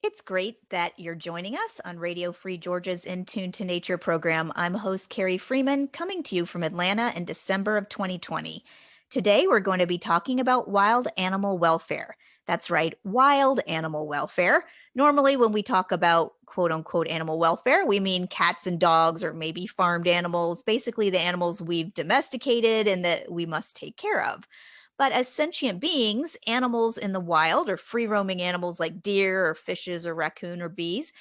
It's great that you're joining us on Radio Free Georgia's In Tune to Nature program. I'm host Carrie Freeman, coming to you from Atlanta in December of 2020. Today, we're going to be talking about wild animal welfare. That's right, wild animal welfare. Normally, when we talk about quote unquote animal welfare, we mean cats and dogs or maybe farmed animals, basically the animals we've domesticated and that we must take care of. But as sentient beings, animals in the wild or free roaming animals like deer or fishes or raccoon or bees,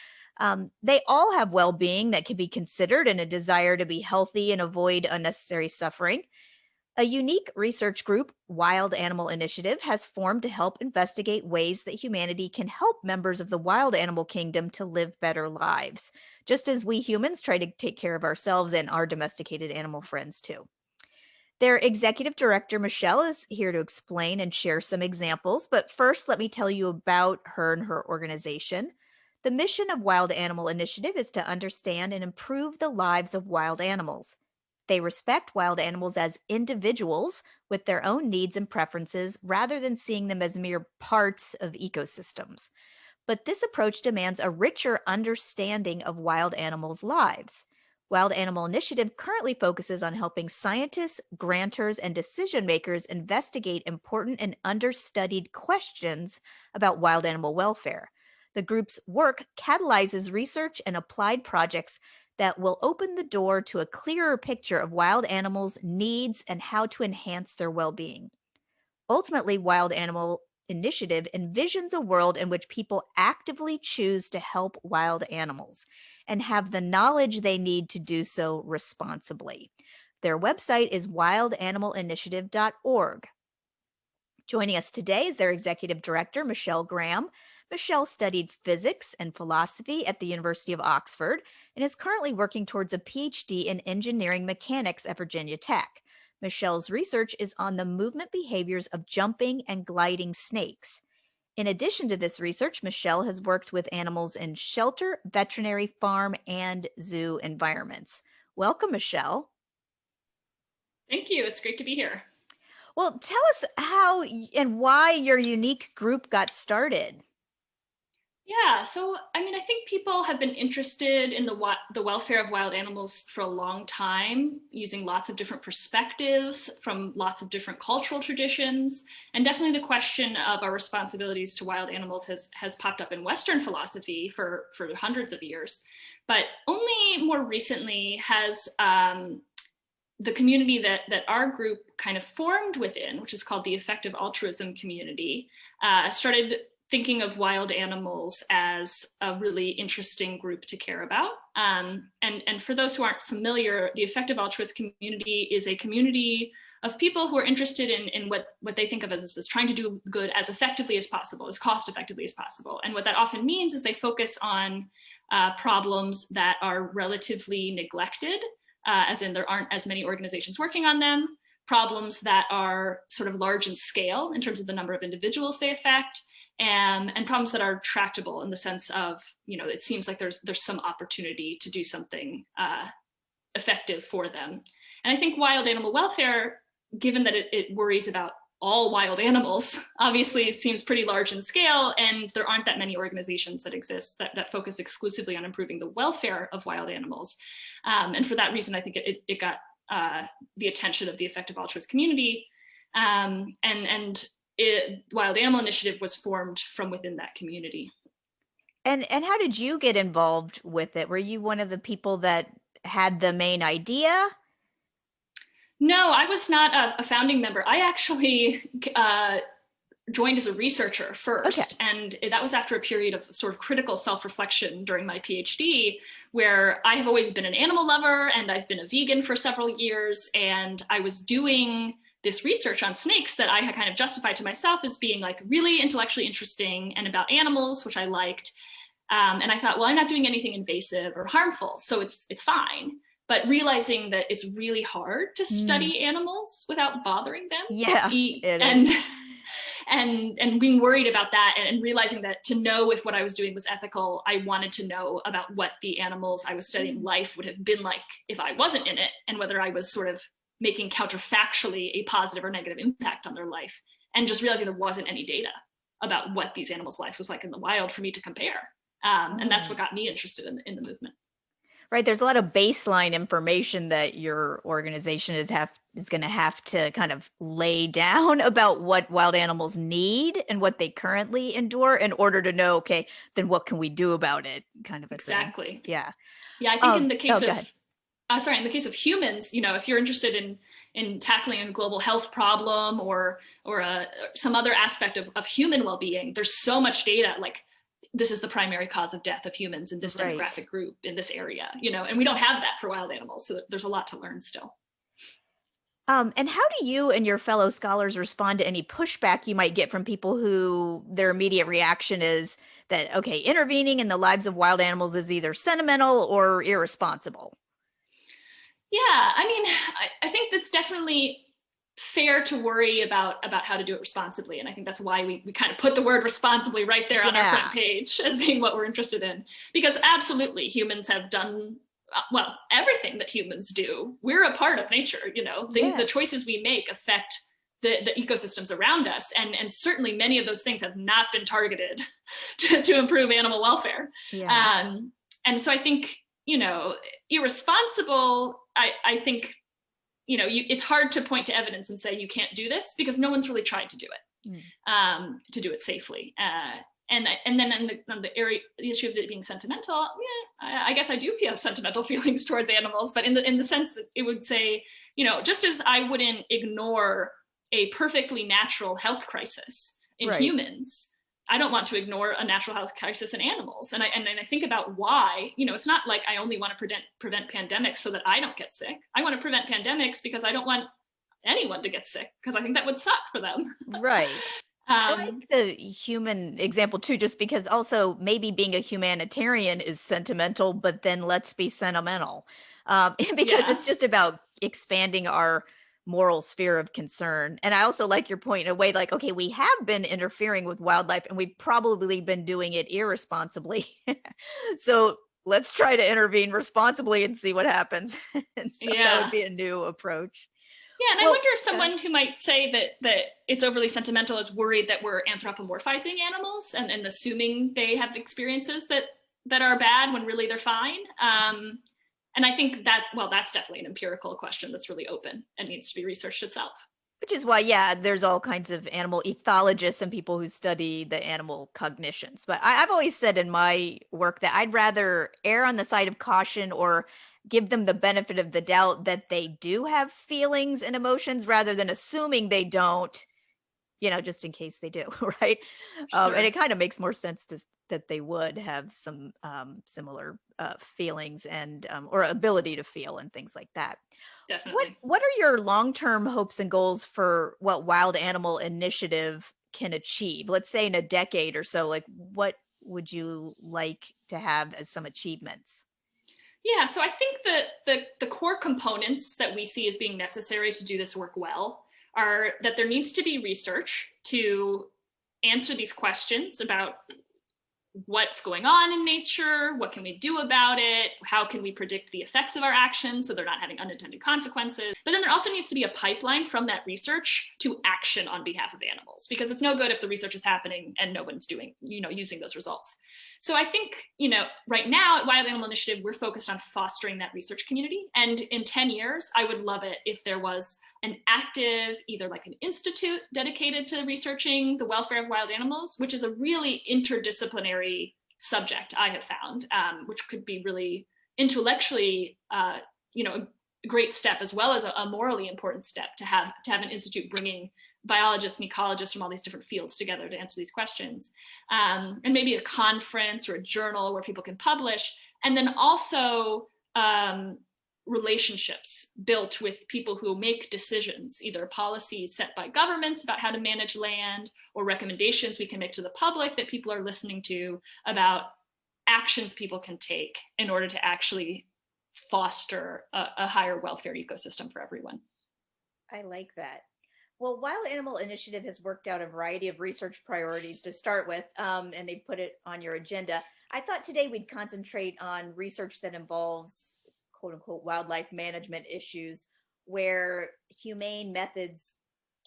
they all have well being that can be considered and a desire to be healthy and avoid unnecessary suffering. A unique research group, Wild Animal Initiative, has formed to help investigate ways that humanity can help members of the wild animal kingdom to live better lives, just as we humans try to take care of ourselves and our domesticated animal friends too. Their executive director, Michelle, is here to explain and share some examples. But first, let me tell you about her and her organization. The mission of Wild Animal Initiative is to understand and improve the lives of wild animals. They respect wild animals as individuals with their own needs and preferences rather than seeing them as mere parts of ecosystems. But this approach demands a richer understanding of wild animals' lives. Wild Animal Initiative currently focuses on helping scientists, grantors, and decision makers investigate important and understudied questions about wild animal welfare. The group's work catalyzes research and applied projects that will open the door to a clearer picture of wild animals' needs and how to enhance their well being. Ultimately, Wild Animal Initiative envisions a world in which people actively choose to help wild animals and have the knowledge they need to do so responsibly. Their website is wildanimalininitiative.org. Joining us today is their executive director, Michelle Graham. Michelle studied physics and philosophy at the University of Oxford and is currently working towards a PhD in engineering mechanics at Virginia Tech. Michelle's research is on the movement behaviors of jumping and gliding snakes. In addition to this research, Michelle has worked with animals in shelter, veterinary, farm, and zoo environments. Welcome, Michelle. Thank you. It's great to be here. Well, tell us how and why your unique group got started. Yeah, so I think people have been interested in the welfare of wild animals for a long time, using lots of different perspectives from lots of different cultural traditions, and definitely the question of our responsibilities to wild animals has popped up in Western philosophy for hundreds of years, but only more recently has the community that our group kind of formed within, which is called the Effective Altruism Community, started thinking of wild animals as a really interesting group to care about. And for those who aren't familiar, the Effective Altruist Community is a community of people who are interested in what they think of as trying to do good as effectively as possible, as cost effectively as possible. And what that often means is they focus on problems that are relatively neglected, as in there aren't as many organizations working on them, problems that are sort of large in scale in terms of the number of individuals they affect, and problems that are tractable in the sense of, it seems like there's some opportunity to do something effective for them. And I think wild animal welfare, given that it worries about all wild animals, obviously seems pretty large in scale, and there aren't that many organizations that exist that focus exclusively on improving the welfare of wild animals. And for that reason, I think it got the attention of the Effective Altruist community. Wild Animal Initiative was formed from within that community. And how did you get involved with it? Were you one of the people that had the main idea? No, I was not a founding member. I actually joined as a researcher first. Okay. And that was after a period of sort of critical self-reflection during my PhD, where I have always been an animal lover and I've been a vegan for several years. And I was doing this research on snakes that I had kind of justified to myself as being like really intellectually interesting and about animals, which I liked. And I thought, well, I'm not doing anything invasive or harmful, so it's fine. But realizing that it's really hard to study animals without bothering them. Yeah, it and is. and being worried about that, and realizing that to know if what I was doing was ethical, I wanted to know about what the animals I was studying life would have been like if I wasn't in it, and whether I was sort of making counterfactually a positive or negative impact on their life, and just realizing there wasn't any data. about what these animals' life was like in the wild for me to compare. And that's what got me interested in the movement. Right. There's a lot of baseline information that your organization is going to have to kind of lay down about what wild animals need and what they currently endure in order to know, okay, then what can we do about it? Kind of a thing. Exactly. Yeah. Yeah, I think in the case go of ahead. in the case of humans, if you're interested in tackling a global health problem or some other aspect of human well-being, there's so much data. Like, this is the primary cause of death of humans in this demographic group in this area, and we don't have that for wild animals. So there's a lot to learn still. And how do you and your fellow scholars respond to any pushback you might get from people who their immediate reaction is that, okay, intervening in the lives of wild animals is either sentimental or irresponsible? Yeah, I mean, I think that's definitely fair to worry about how to do it responsibly. And I think that's why we kind of put the word responsibly right there on our front page as being what we're interested in. Because absolutely, humans have done, well, everything that humans do. We're a part of nature, the choices we make affect the ecosystems around us. And certainly many of those things have not been targeted to improve animal welfare. Yeah. And so I think, irresponsible, I think, it's hard to point to evidence and say you can't do this because no one's really tried to do it, to do it safely. And then on the issue of it being sentimental, I guess I do have sentimental feelings towards animals, but in the sense that it would say, just as I wouldn't ignore a perfectly natural health crisis in humans, I don't want to ignore a natural health crisis in animals. And I think about why, it's not like I only want to prevent pandemics so that I don't get sick. I want to prevent pandemics because I don't want anyone to get sick, because I think that would suck for them. Right. I like the human example too, just because also maybe being a humanitarian is sentimental, but then let's be sentimental. Because it's just about expanding our moral sphere of concern. And I also like your point in a way, like, okay, we have been interfering with wildlife and we've probably been doing it irresponsibly. So let's try to intervene responsibly and see what happens. And so that would be a new approach. Yeah, and I wonder if someone who might say that it's overly sentimental is worried that we're anthropomorphizing animals and assuming they have experiences that are bad when really they're fine. And I think that's definitely an empirical question that's really open and needs to be researched itself. Which is why, there's all kinds of animal ethologists and people who study the animal cognitions. But I've always said in my work that I'd rather err on the side of caution or give them the benefit of the doubt that they do have feelings and emotions rather than assuming they don't, just in case they do, right? Sure. And it kind of makes more sense that they would have some similar feelings and or ability to feel and things like that. Definitely. What are your long-term hopes and goals for what Wild Animal Initiative can achieve? Let's say in a decade or so, like what would you like to have as some achievements? Yeah, so I think that the core components that we see as being necessary to do this work well are that there needs to be research to answer these questions about what's going on in nature, what can we do about it, how can we predict the effects of our actions so they're not having unintended consequences. But then there also needs to be a pipeline from that research to action on behalf of animals, because it's no good if the research is happening and no one's doing, using those results. So I think, right now at Wild Animal Initiative, we're focused on fostering that research community. And in 10 years, I would love it if there was an active, either like an institute dedicated to researching the welfare of wild animals, which is a really interdisciplinary subject I have found, which could be really intellectually, a great step, as well as a morally important step to have an institute bringing biologists and ecologists from all these different fields together to answer these questions. And maybe a conference or a journal where people can publish, and then also relationships built with people who make decisions, either policies set by governments about how to manage land or recommendations we can make to the public that people are listening to about actions people can take in order to actually foster a higher welfare ecosystem for everyone. I like that. Well, Wild Animal Initiative has worked out a variety of research priorities to start with, and they put it on your agenda. I thought today we'd concentrate on research that involves quote unquote wildlife management issues where humane methods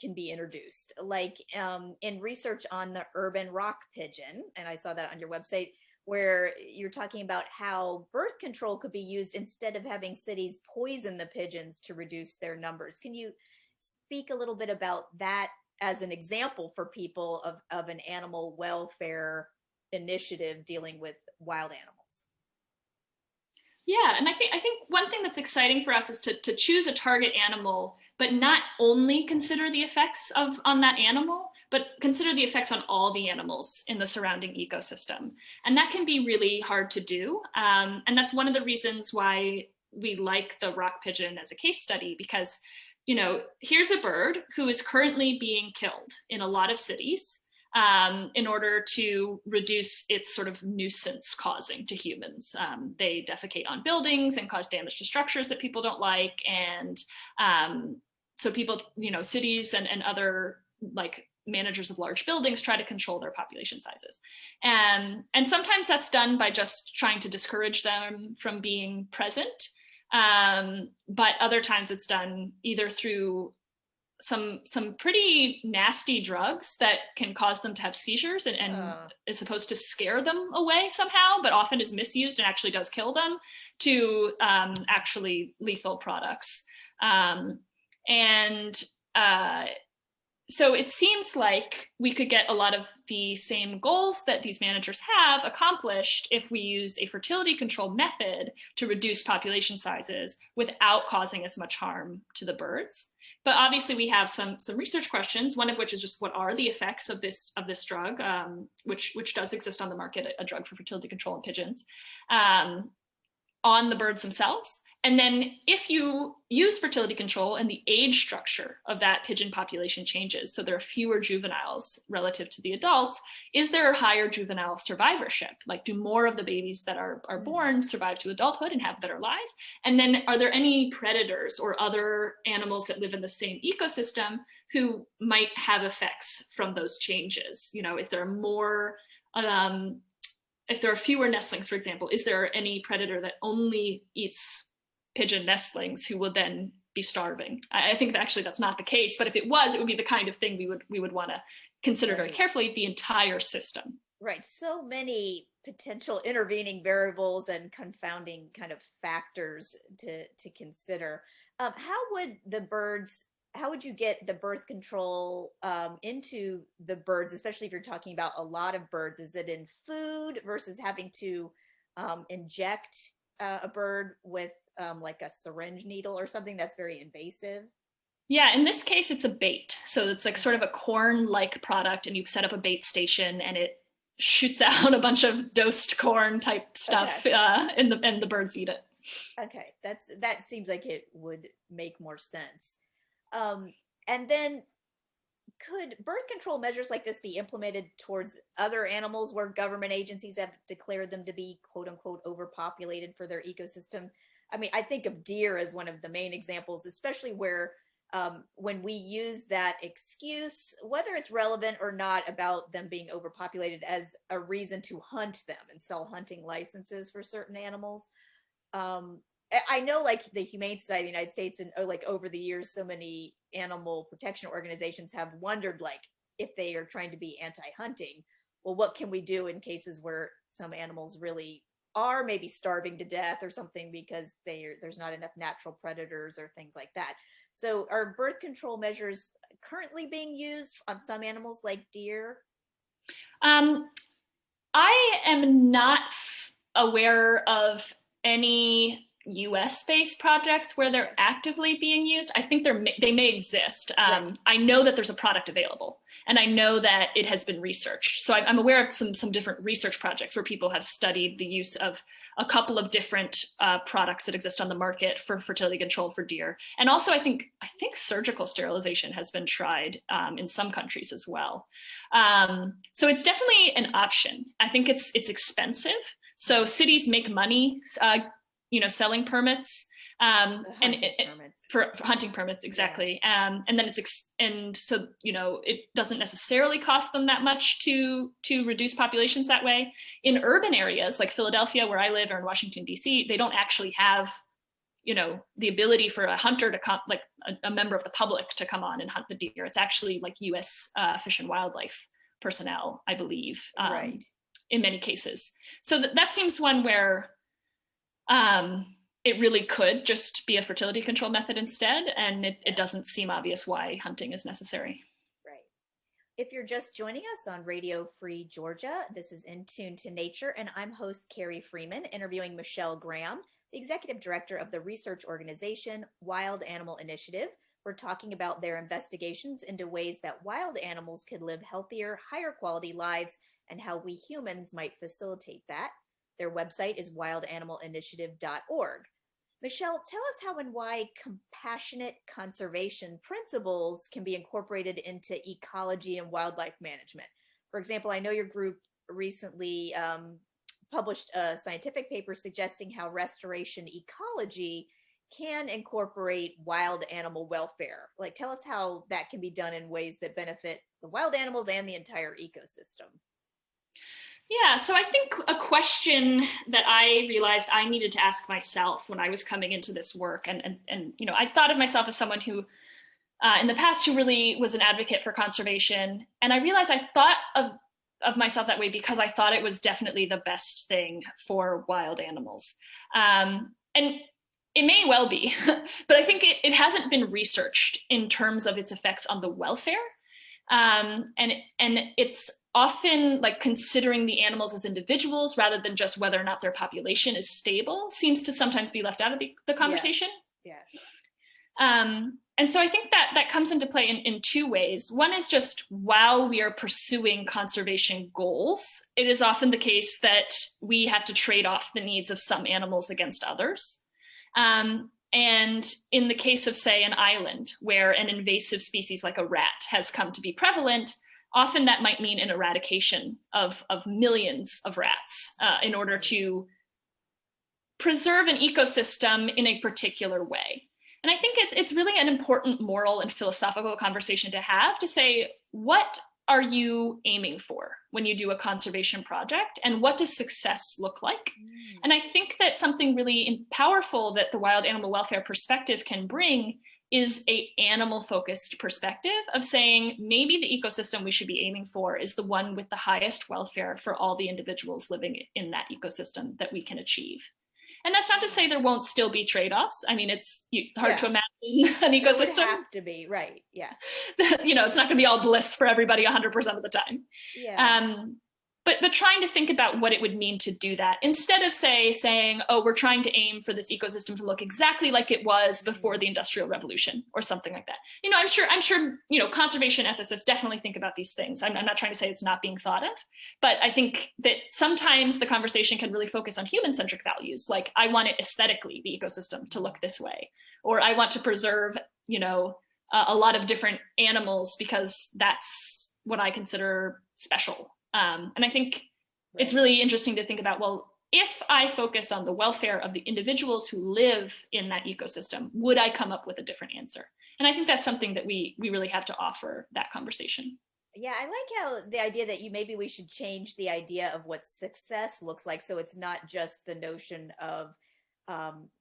can be introduced, like in research on the urban rock pigeon, and I saw that on your website, where you're talking about how birth control could be used instead of having cities poison the pigeons to reduce their numbers. Can you speak a little bit about that as an example for people of an animal welfare initiative dealing with wild animals? Yeah, and I think one thing that's exciting for us is to choose a target animal, but not only consider the effects of on that animal, but consider the effects on all the animals in the surrounding ecosystem. And that can be really hard to do. And that's one of the reasons why we like the rock pigeon as a case study, because, you know, here's a bird who is currently being killed in a lot of cities in order to reduce its sort of nuisance causing to humans. They defecate on buildings and cause damage to structures that people don't like. And so people, you know, cities and other like managers of large buildings try to control their population sizes. And sometimes that's done by just trying to discourage them from being present. But other times it's done either through some pretty nasty drugs that can cause them to have seizures and is supposed to scare them away somehow, but often is misused and actually does kill them, to actually lethal products. So it seems like we could get a lot of the same goals that these managers have accomplished if we use a fertility control method to reduce population sizes without causing as much harm to the birds. But obviously we have some research questions, one of which is just what are the effects of this drug, which does exist on the market, a drug for fertility control in pigeons, on the birds themselves. And then if you use fertility control and the age structure of that pigeon population changes, so there are fewer juveniles relative to the adults, is there a higher juvenile survivorship? Like, do more of the babies that are born survive to adulthood and have better lives? And then are there any predators or other animals that live in the same ecosystem who might have effects from those changes? You know, if there are more, if there are fewer nestlings, for example, is there any predator that only eats pigeon nestlings who will then be starving? I think that actually that's not the case, but if it was, it would be the kind of thing we would want to consider very carefully, the entire system. Right. So many potential intervening variables and confounding kind of factors to consider. How would you get the birth control into the birds, especially if you're talking about a lot of birds? Is it in food versus having to inject a bird with like a syringe needle or something that's very invasive? Yeah, in this case, it's a bait. So it's like sort of a corn-like product, and you set up a bait station and it shoots out a bunch of dosed corn type stuff, Okay. and the birds eat it. Okay, that seems like it would make more sense. And then could birth control measures like this be implemented towards other animals where government agencies have declared them to be quote unquote overpopulated for their ecosystem? I mean, I think of deer as one of the main examples, especially where when we use that excuse, whether it's relevant or not, about them being overpopulated as a reason to hunt them and sell hunting licenses for certain animals. I know, like, the Humane Society of the United States and like over the years, so many animal protection organizations have wondered, like, if they are trying to be anti-hunting, well, what can we do in cases where some animals really are maybe starving to death or something because there's not enough natural predators or things like that. So are birth control measures currently being used on some animals like deer? I am not aware of any US-based projects where they're actively being used. I think they may exist. Right. I know that there's a product available, and I know that it has been researched. So I'm aware of some different research projects where people have studied the use of a couple of different products that exist on the market for fertility control for deer. And also, I think surgical sterilization has been tried in some countries as well. So it's definitely an option. I think it's expensive. So cities make money, selling permits, Permits. For hunting permits, exactly. Yeah. And then so it doesn't necessarily cost them that much to reduce populations that way. In urban areas like Philadelphia, where I live, or in Washington D.C., they don't actually have the ability for a hunter to come, like a member of the public to come on and hunt the deer. It's actually like U.S. Fish and Wildlife personnel, I believe, Right. in many cases. So that seems one where it really could just be a fertility control method instead, and it doesn't seem obvious why hunting is necessary. Right. If you're just joining us on Radio Free Georgia, this is In Tune to Nature, and I'm host Carrie Freeman, interviewing Michelle Graham, the executive director of the research organization Wild Animal Initiative. We're talking about their investigations into ways that wild animals could live healthier, higher quality lives, and how we humans might facilitate that. Their website is wildanimalininitiative.org. Michelle, tell us how and why compassionate conservation principles can be incorporated into ecology and wildlife management. For example, I know your group recently published a scientific paper suggesting how restoration ecology can incorporate wild animal welfare. Like, tell us how that can be done in ways that benefit the wild animals and the entire ecosystem. Yeah, so I think a question that I realized I needed to ask myself when I was coming into this work, and I thought of myself as someone who, in the past, who really was an advocate for conservation, and I realized I thought of myself that way because I thought it was definitely the best thing for wild animals, and it may well be, but I think it hasn't been researched in terms of its effects on the welfare, and it's often like considering the animals as individuals rather than just whether or not their population is stable seems to sometimes be left out of the conversation. Yes. And so I think that comes into play in two ways. One is just while we are pursuing conservation goals, it is often the case that we have to trade off the needs of some animals against others. And in the case of, say, an island where an invasive species like a rat has come to be prevalent, often that might mean an eradication of millions of rats in order to preserve an ecosystem in a particular way. And I think it's really an important moral and philosophical conversation to have, to say, what are you aiming for when you do a conservation project, and what does success look like? And I think that something really powerful that the wild animal welfare perspective can bring is an animal-focused perspective of saying maybe the ecosystem we should be aiming for is the one with the highest welfare for all the individuals living in that ecosystem that we can achieve. And that's not to say there won't still be trade-offs. I mean, it's hard to imagine an ecosystem. It would have to be, right, yeah. It's not gonna be all bliss for everybody 100% of the time. Yeah. But trying to think about what it would mean to do that, instead of saying, oh, we're trying to aim for this ecosystem to look exactly like it was before the Industrial Revolution or something like that. I'm sure conservation ethicists definitely think about these things. I'm not trying to say it's not being thought of, but I think that sometimes the conversation can really focus on human-centric values. Like, I want it aesthetically, the ecosystem, to look this way, or I want to preserve, a lot of different animals because that's what I consider special. And I think it's really interesting to think about, well, if I focus on the welfare of the individuals who live in that ecosystem, would I come up with a different answer? And I think that's something that we really have to offer that conversation. Yeah, I like how the idea that maybe we should change the idea of what success looks like. So it's not just the notion of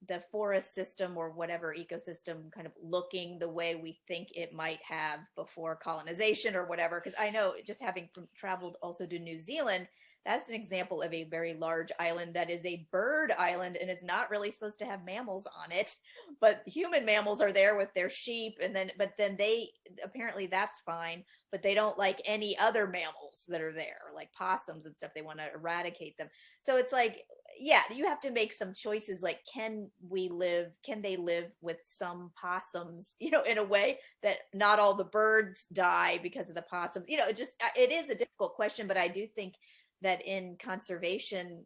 the forest system or whatever ecosystem kind of looking the way we think it might have before colonization or whatever. Because I know, just having traveled also to New Zealand, that's an example of a very large island that is a bird island and is not really supposed to have mammals on it, but human mammals are there with their sheep, but then they apparently that's fine, but they don't like any other mammals that are there, like possums and stuff. They want to eradicate them. So it's like, yeah, you have to make some choices, like, can they live with some possums, in a way that not all the birds die because of the possums. It is a difficult question, but I do think that in conservation,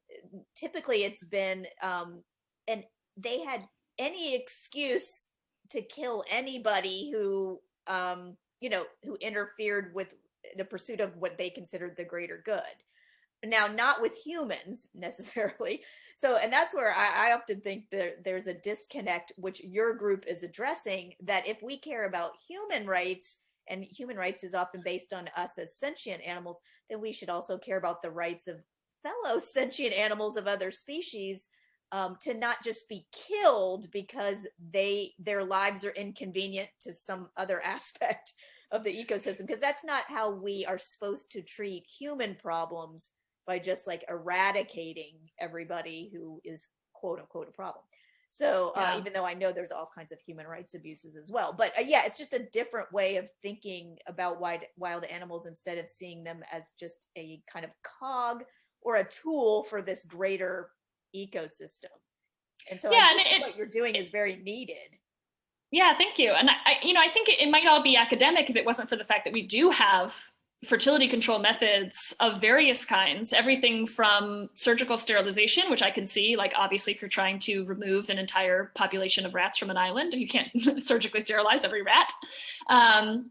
typically it's been, and they had any excuse to kill anybody who interfered with the pursuit of what they considered the greater good. Now, not with humans necessarily. So, and that's where I often think there's a disconnect, which your group is addressing, that if we care about human rights, and human rights is often based on us as sentient animals, then we should also care about the rights of fellow sentient animals of other species, to not just be killed because their lives are inconvenient to some other aspect of the ecosystem, because that's not how we are supposed to treat human problems, by just like eradicating everybody who is quote unquote a problem. So even though I know there's all kinds of human rights abuses as well, but yeah, it's just a different way of thinking about wild animals, instead of seeing them as just a kind of cog or a tool for this greater ecosystem. And so I think what you're doing is very needed. Yeah, thank you. And I think it might all be academic if it wasn't for the fact that we do have fertility control methods of various kinds, everything from surgical sterilization, which I can see, like obviously if you're trying to remove an entire population of rats from an island, you can't surgically sterilize every rat.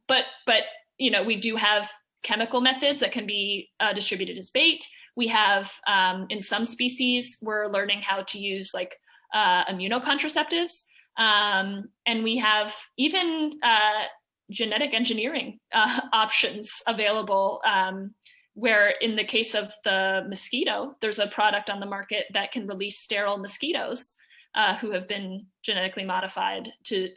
But we do have chemical methods that can be distributed as bait. We have, in some species, we're learning how to use like immunocontraceptives. And we have even genetic engineering options available, where in the case of the mosquito, there's a product on the market that can release sterile mosquitoes who have been genetically modified to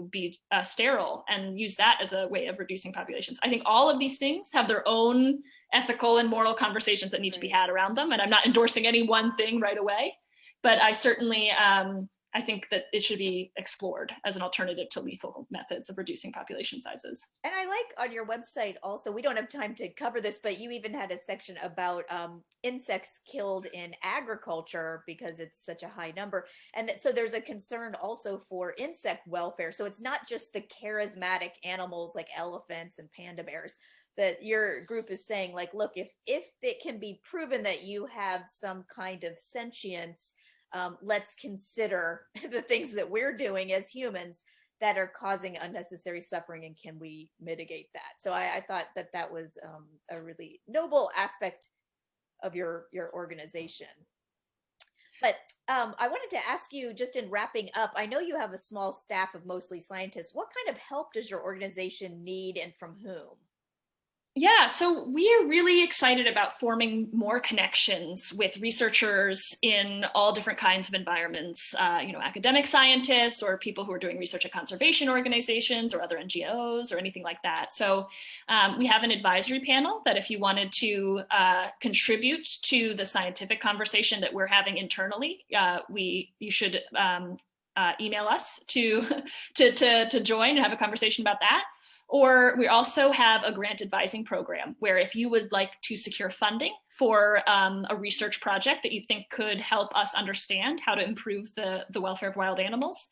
be sterile, and use that as a way of reducing populations. I think all of these things have their own ethical and moral conversations that need to be had around them. And I'm not endorsing any one thing right away, but I certainly, I think that it should be explored as an alternative to lethal methods of reducing population sizes. And I like on your website also, we don't have time to cover this, but you even had a section about insects killed in agriculture because it's such a high number. And so there's a concern also for insect welfare. So it's not just the charismatic animals like elephants and panda bears, that your group is saying, like, look, if it can be proven that you have some kind of sentience, let's consider the things that we're doing as humans that are causing unnecessary suffering, and can we mitigate that? So I thought that was a really noble aspect of your organization. But I wanted to ask you, just in wrapping up, I know you have a small staff of mostly scientists. What kind of help does your organization need, and from whom? Yeah, so we are really excited about forming more connections with researchers in all different kinds of environments, academic scientists or people who are doing research at conservation organizations or other NGOs or anything like that. So we have an advisory panel that if you wanted to contribute to the scientific conversation that we're having internally, you should email us to join and have a conversation about that. Or we also have a grant advising program where if you would like to secure funding for a research project that you think could help us understand how to improve the welfare of wild animals,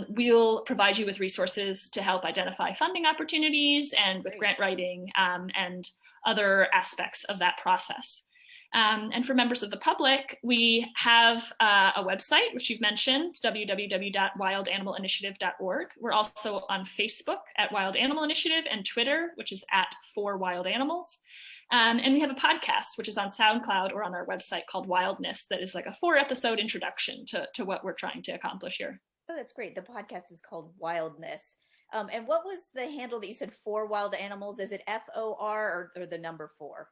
we'll provide you with resources to help identify funding opportunities and with grant writing and other aspects of that process. And for members of the public, we have a website, which you've mentioned, www.wildanimalinitiative.org. We're also on Facebook at Wild Animal Initiative, and Twitter, which is at For Wild Animals. And we have a podcast, which is on SoundCloud or on our website, called Wildness, that is like a 4-episode introduction to what we're trying to accomplish here. Oh, that's great. The podcast is called Wildness. And what was the handle that you said, For Wild Animals? Is it FOR or the number 4?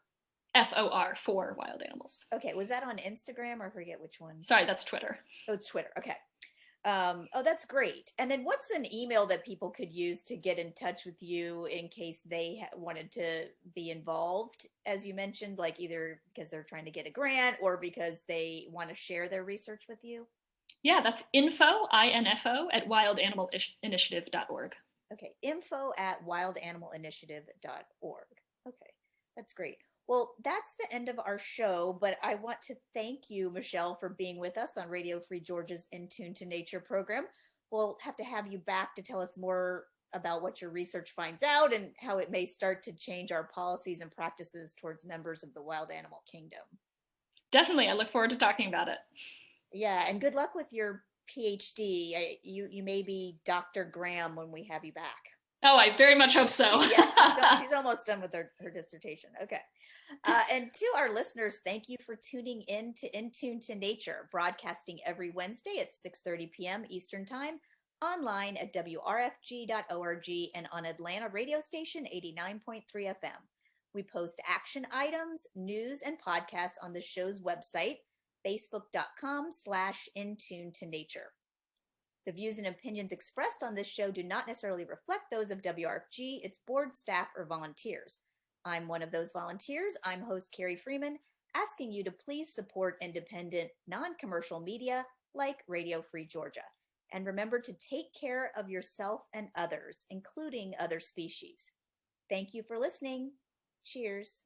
FOR, For Wild Animals. Okay, was that on Instagram, or I forget which one? Sorry, that's Twitter. Oh, it's Twitter. Okay. Oh, that's great. And then what's an email that people could use to get in touch with you in case they wanted to be involved, as you mentioned, like either because they're trying to get a grant or because they want to share their research with you? Yeah, that's info at wildanimalinitiative.org. Okay, info@wildanimalinitiative.org. Okay, that's great. Well, that's the end of our show, but I want to thank you, Michelle, for being with us on Radio Free Georgia's In Tune to Nature program. We'll have to have you back to tell us more about what your research finds out and how it may start to change our policies and practices towards members of the wild animal kingdom. Definitely. I look forward to talking about it. Yeah, and good luck with your PhD. You may be Dr. Graham when we have you back. Oh, I very much hope so. Yes, she's almost done with her dissertation. Okay. And to our listeners, thank you for tuning in to In Tune to Nature, broadcasting every Wednesday at 6:30 p.m. Eastern Time, online at WRFG.org and on Atlanta radio station 89.3 FM. We post action items, news, and podcasts on the show's website, facebook.com/intune-to-nature. The views and opinions expressed on this show do not necessarily reflect those of WRFG, its board, staff, or volunteers. I'm one of those volunteers. I'm host Carrie Freeman, asking you to please support independent, non-commercial media like Radio Free Georgia. And remember to take care of yourself and others, including other species. Thank you for listening. Cheers.